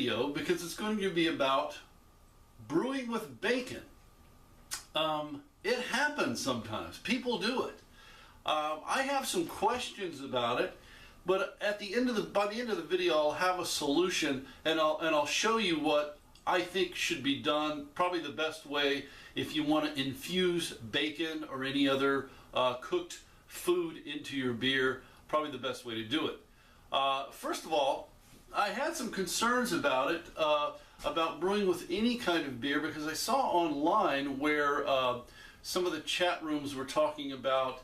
video because it's going to be about brewing with bacon. It happens sometimes. People do it. I have some questions about it, but by the end of the video, I'll have a solution, and I'll show you what I think should be done. Probably the best way if you want to infuse bacon or any other cooked food into your beer. Probably the best way to do it. First of all, I had some concerns about it, about brewing with any kind of beer, because I saw online where some of the chat rooms were talking about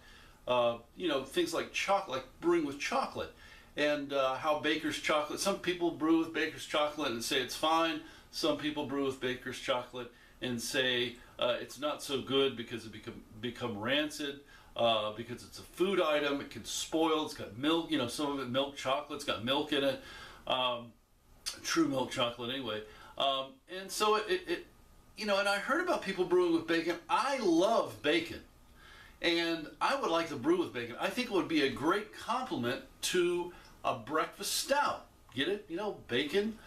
things like chocolate, like brewing with chocolate, and how baker's chocolate. Some people brew with baker's chocolate and say it's fine. Some people brew with baker's chocolate and say it's not so good because it become rancid, because it's a food item. It can spoil. It's got milk. Some of it milk chocolate. It's got milk in it. True milk chocolate, anyway. And so and I heard about people brewing with bacon. I love bacon, and I would like to brew with bacon. I think it would be a great complement to a breakfast stout. Get it? Bacon.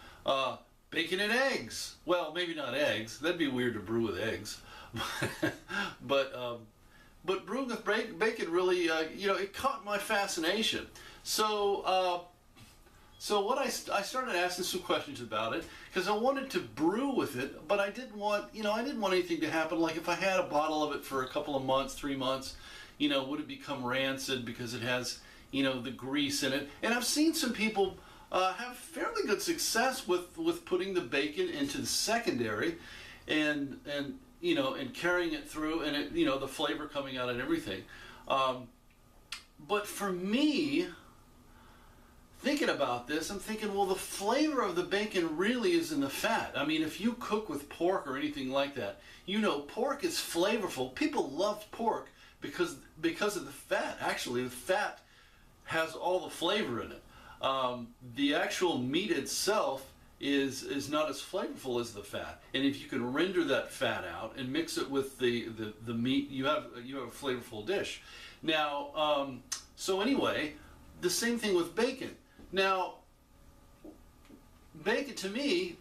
Bacon and eggs. Well, maybe not eggs. That'd be weird to brew with eggs. but brewing with bacon really, it caught my fascination. So what I started asking some questions about it, because I wanted to brew with it, but I didn't want anything to happen. Like if I had a bottle of it for a couple of months, 3 months, would it become rancid because it has, the grease in it? And I've seen some people have fairly good success with putting the bacon into the secondary, and carrying it through, and it, the flavor coming out and everything. But for me, thinking about this, I'm thinking, well, the flavor of the bacon really is in the fat. I mean, if you cook with pork or anything like that, pork is flavorful. People love pork because of the fat. Actually, the fat has all the flavor in it. The actual meat itself is not as flavorful as the fat, and if you can render that fat out and mix it with the meat, you have a flavorful dish. Now, so anyway, the same thing with bacon. Now, bacon, to me,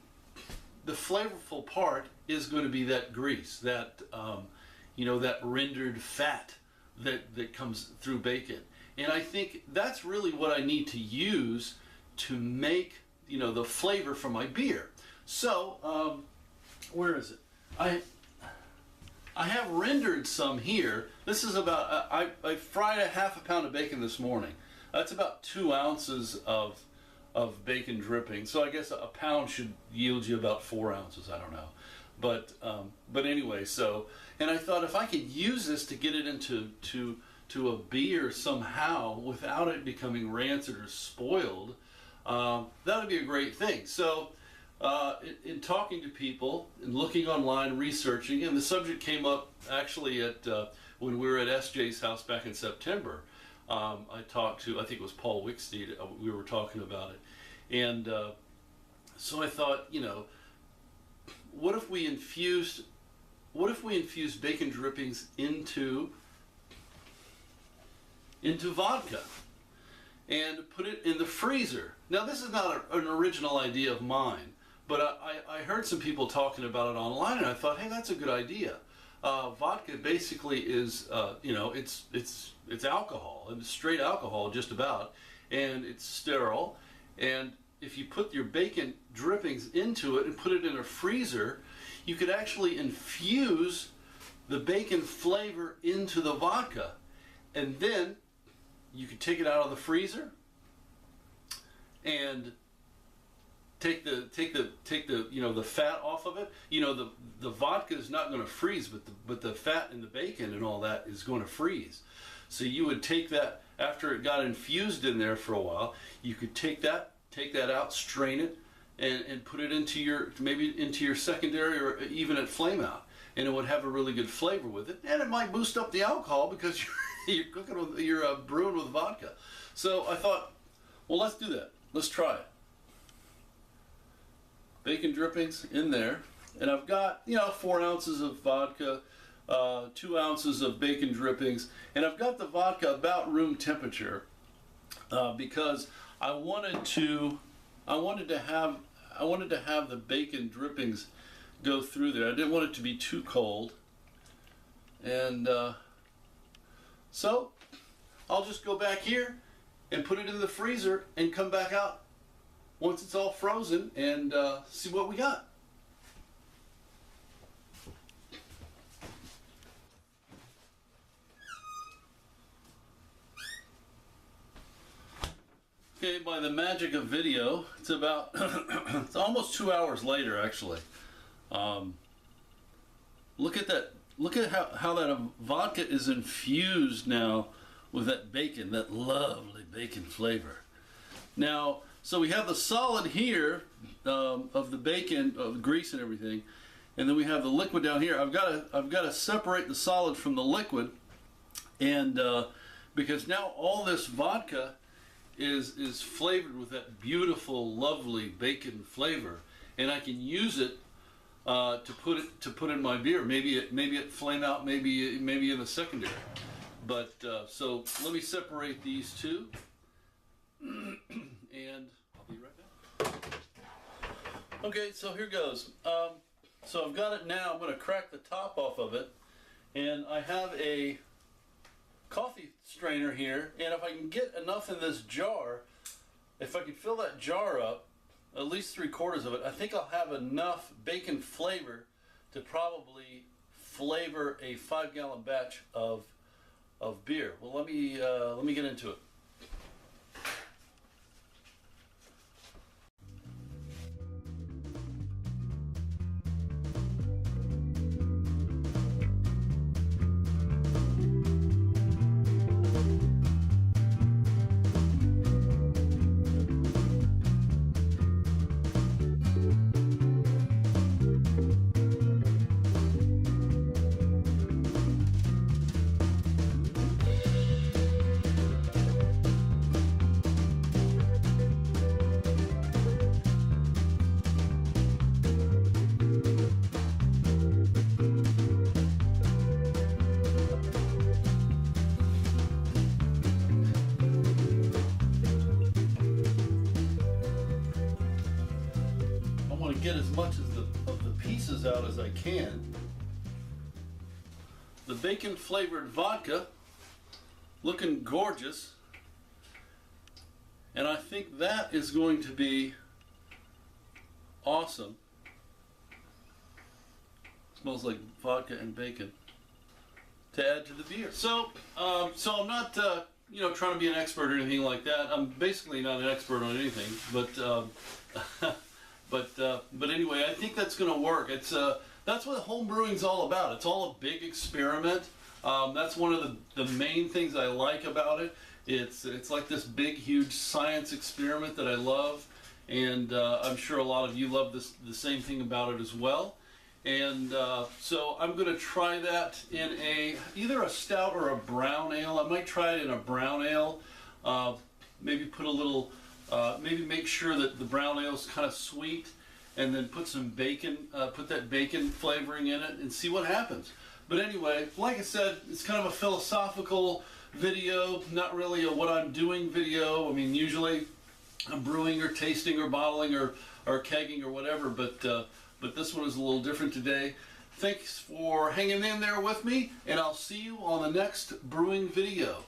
the flavorful part is going to be that grease, that that rendered fat that comes through bacon. And I think that's really what I need to use to make, the flavor for my beer. So, where is it? I have rendered some here. This is about, I fried a half a pound of bacon this morning. That's about 2 ounces of bacon dripping. So I guess a pound should yield you about 4 ounces. I don't know. But anyway, so, and I thought if I could use this to get it into a beer somehow without it becoming rancid or spoiled, that would be a great thing. So in talking to people and looking online, researching, and the subject came up actually at when we were at SJ's house back in September. I talked to, I think it was Paul Wicksteed, we were talking about it, and so I thought, what if we infused bacon drippings into vodka and put it in the freezer? Now, this is not an original idea of mine, but I heard some people talking about it online, and I thought, hey, that's a good idea. Vodka basically is, it's alcohol, and straight alcohol just about, and it's sterile. And if you put your bacon drippings into it and put it in a freezer, you could actually infuse the bacon flavor into the vodka, and then you could take it out of the freezer and take the the fat off of it. The vodka is not going to freeze, but the fat in the bacon and all that is going to freeze. So you would take that after it got infused in there for a while. You could take that out, strain it, and put it into your secondary or even at flame out, and it would have a really good flavor with it, and it might boost up the alcohol because you're brewing with vodka. So I thought, well, let's do that. Let's try it. Bacon drippings in there, and I've got 4 ounces of vodka, 2 ounces of bacon drippings, and I've got the vodka about room temperature because I wanted to I wanted to have the bacon drippings go through there. I didn't want it to be too cold. And so I'll just go back here and put it in the freezer and come back out once it's all frozen and see what we got. Okay, by the magic of video, it's about it's almost 2 hours later actually. Look at that. Look at how that vodka is infused now with that bacon, that lovely bacon flavor. Now, so we have the solid here of the bacon, of grease and everything, and then we have the liquid down here. I've got to separate the solid from the liquid, and because now all this vodka is flavored with that beautiful, lovely bacon flavor, and I can use it to put in my beer. Maybe it flame out, maybe in the secondary. But so let me separate these two, and I'll be right back. Okay, so here goes. So I've got it now. I'm going to crack the top off of it, and I have a coffee strainer here, and if I can get enough in this jar, if I can fill that jar up, at least 3/4 of it, I think I'll have enough bacon flavor to probably flavor a 5-gallon batch of beer. Well, let me get into it. Get as much of the pieces out as I can. The bacon flavored vodka looking gorgeous, and I think that is going to be awesome. Smells like vodka and bacon to add to the beer. So I'm not trying to be an expert or anything like that. I'm basically not an expert on anything, but But anyway, I think that's going to work. That's what home brewing's all about. It's all a big experiment. That's one of the main things I like about it. It's like this big, huge science experiment that I love, and I'm sure a lot of you love the same thing about it as well. And so I'm going to try that in either a stout or a brown ale. I might try it in a brown ale. Maybe put a little. Maybe make sure that the brown ale is kind of sweet, and then put some bacon, put that bacon flavoring in it, and see what happens. But anyway, like I said, it's kind of a philosophical video, not really a what I'm doing video. I mean, usually I'm brewing or tasting or bottling or kegging or whatever, but this one is a little different today. Thanks for hanging in there with me, and I'll see you on the next brewing video.